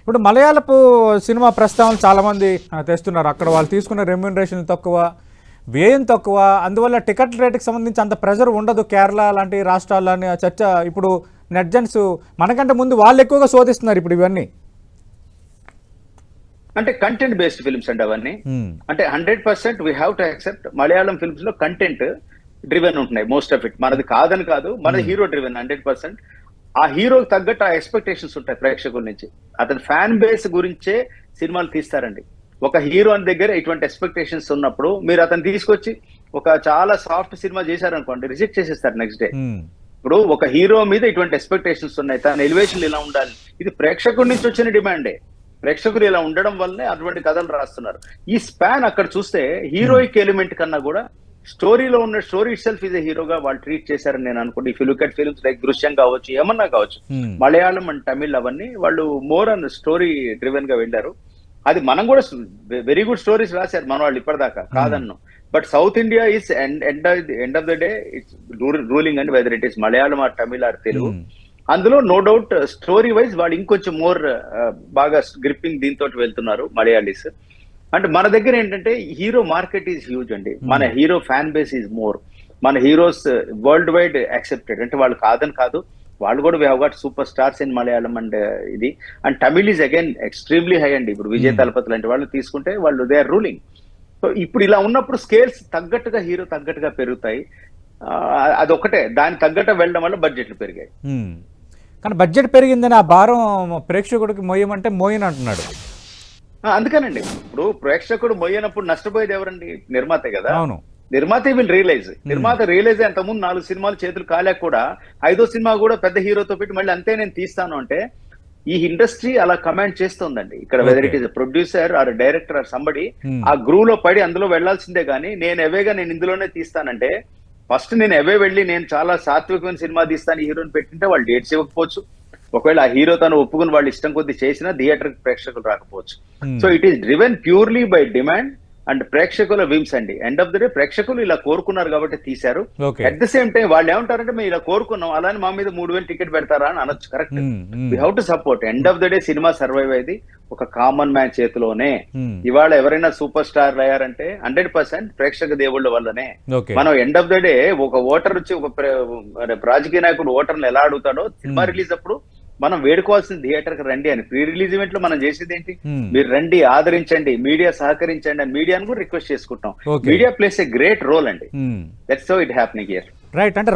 ఇప్పుడు మలయాళపు సినిమా ప్రస్తావన చాలామంది తెస్తున్నారు. అక్కడ వాళ్ళు తీసుకున్న రెమ్యూనరేషన్ తక్కువ, వ్యయం తక్కువ, అందువల్ల టికెట్ రేటుకి సంబంధించి అంత ప్రెజర్ ఉండదు కేరళ లాంటి రాష్ట్రాలని చర్చ ఇప్పుడు నెట్జన్స్ మనకంటే ముందు వాళ్ళు ఎక్కువగా శోధిస్తున్నారు ఇప్పుడు ఇవన్నీ. అంటే కంటెంట్ బేస్డ్ ఫిల్మ్స్ అండి అవన్నీ. అంటే 100% we have to accept Malayalam films లో కంటెంట్ డ్రివెన్ ఉంటున్నాయి మోస్ట్ ఆఫ్ ఇట్. మనది కాదని కాదు, మన హీరో డ్రివెన్ 100%. ఆ హీరోకి తగ్గట్టు ఆ ఎక్స్పెక్టేషన్స్ ఉంటాయి ప్రేక్షకుల నుంచి. అతని ఫ్యాన్ బేస్ గురించే సినిమాలు తీస్తారండి. ఒక హీరో అని దగ్గర ఇటువంటి ఎక్స్పెక్టేషన్స్ ఉన్నప్పుడు మీరు అతను తీసుకొచ్చి ఒక చాలా సాఫ్ట్ సినిమా చేశారనుకోండి, రిజెక్ట్ చేసేస్తారు నెక్స్ట్ డే. ఇప్పుడు ఒక హీరో మీద ఇటువంటి ఎక్స్పెక్టేషన్స్ ఉన్నాయి, తన ఎలివేషన్ ఇలా ఉండాలి, ఇది ప్రేక్షకుడి నుంచి వచ్చిన డిమాండే. ప్రేక్షకులు ఇలా ఉండడం వల్లనే అటువంటి కథలు రాస్తున్నారు. ఈ స్పాన్ అక్కడ చూస్తే హీరోయిక్ ఎలిమెంట్ కన్నా కూడా స్టోరీలో ఉన్న story itself is a హీరోగా వాళ్ళు ట్రీట్ చేశారని నేను అనుకుంటే. If you look at films like Drishyam కావచ్చు, ఏమన్నా కావచ్చు, మలయాళం అండ్ తమిళ్ అవన్నీ వాళ్ళు మోర్ అన్ స్టోరీ డ్రివెన్ గా వెళ్ళారు. అది మనం కూడా వెరీ గుడ్ స్టోరీస్ రాశారు మన వాళ్ళు ఇప్పటిదాకా, కాదన్ను. But south India is end of the day it's ruling and whether it is Malayalam or Tamil or Telugu. అందులో నో డౌట్ స్టోరీ వైజ్ వాళ్ళు ఇంకొంచెం మోర్ బాగా గ్రిప్పింగ్ దీంతో వెళ్తున్నారు మలయాళీస్. అంటే మన దగ్గర ఏంటంటే హీరో మార్కెట్ ఈజ్ హ్యూజ్ అండి. మన hero fan base is more. మన హీరోస్ వరల్డ్ వైడ్ యాక్సెప్టెడ్. అంటే వాళ్ళు కాదని కాదు, వాళ్ళు కూడా we have got super stars in Malayalam and ఇది. And Tamil is again extremely high అండి. ఇప్పుడు విజయ్ తలపతి లాంటి వాళ్ళు తీసుకుంటే వాళ్ళు దే ఆర్ రూలింగ్. సో ఇప్పుడు ఇలా ఉన్నప్పుడు స్కేల్స్ తగ్గట్టుగా హీరో తగ్గట్టుగా పెరుగుతాయి. అదొకటే, దానికి తగ్గట్టు వెళ్ళడం వల్ల బడ్జెట్లు పెరిగాయి. కానీ బడ్జెట్ పెరిగిందని ఆ భారం ప్రేక్షకుడికి మోయమంటే మోయని అంటున్నాడు. అందుకనండి ఇప్పుడు ప్రేక్షకుడు మొయ్యనప్పుడు నష్టపోయేది ఎవరండి? నిర్మాతే కదా. అవును, నిర్మాత విల్ రియలైజ్. నిర్మాత రియలైజ్ అంతకుముందు 4 సినిమాలు చేతులు కాలేక కూడా 5వ సినిమా కూడా పెద్ద హీరోతో పెట్టి మళ్ళీ అంతే నేను తీస్తాను అంటే ఈ ఇండస్ట్రీ అలా కమాండ్ చేస్తుందండి. ఇక్కడ whether it is producer or director or somebody ఆ గ్రూవ్ లో పడి అందులో వెళ్లాల్సిందే గానీ నేను ఎవేగా నేను ఇందులోనే తీస్తానంటే ఫస్ట్ నేను ఎవే వెళ్ళి నేను చాలా సాత్వికమైన సినిమా తీస్తాను హీరోని పెట్టింటే వాళ్ళు డేట్స్ ఇవ్వకపోవచ్చు. ఒకవేళ ఆ హీరో తను ఒప్పుకుని వాళ్ళు ఇష్టం కొద్ది చేసినా థియేటర్ ప్రేక్షకులు రాకపోవచ్చు. So it is driven purely by demand and ప్రేక్షకుల విమ్స్ అండి. ఎండ్ ఆఫ్ ద డే ప్రేక్షకులు ఇలా కోరుకున్నారు కాబట్టి తీశారు. అట్ ద సేమ్ టైం వాళ్ళు ఏమంటారంటే మేము ఇలా కోరుకున్నాం, అలానే మా మీద 3000 టికెట్ పెడతారా అని అనొచ్చు. Correct, we how to support. End of the day cinema survive అయ్యేది ఒక కామన్ మ్యాన్ చేతిలోనే. ఇవాళ ఎవరైనా సూపర్ స్టార్ అయ్యారంటే 100% ప్రేక్షక దేవుళ్ళ వల్లనే. మనం ఎండ్ ఆఫ్ ద డే ఒక ఓటర్ వచ్చి ఒక రాజకీయ నాయకుడు ఓటర్లు ఎలా అడుగుతాడో సినిమా రిలీజ్ అప్పుడు మనం వేడుకోవాల్సింది థియేటర్ కి రండి అని. ప్రీ రిలీజ్ ఈవెంట్ లో మనం చేసేది ఏంటి? మీరు రండి, ఆదరించండి, మీడియా సహకరించండి అని మీడియాను కూడా రిక్వెస్ట్ చేసుకుంటాం. Media plays a great role అండి. That's how it happening here. Right. అంటే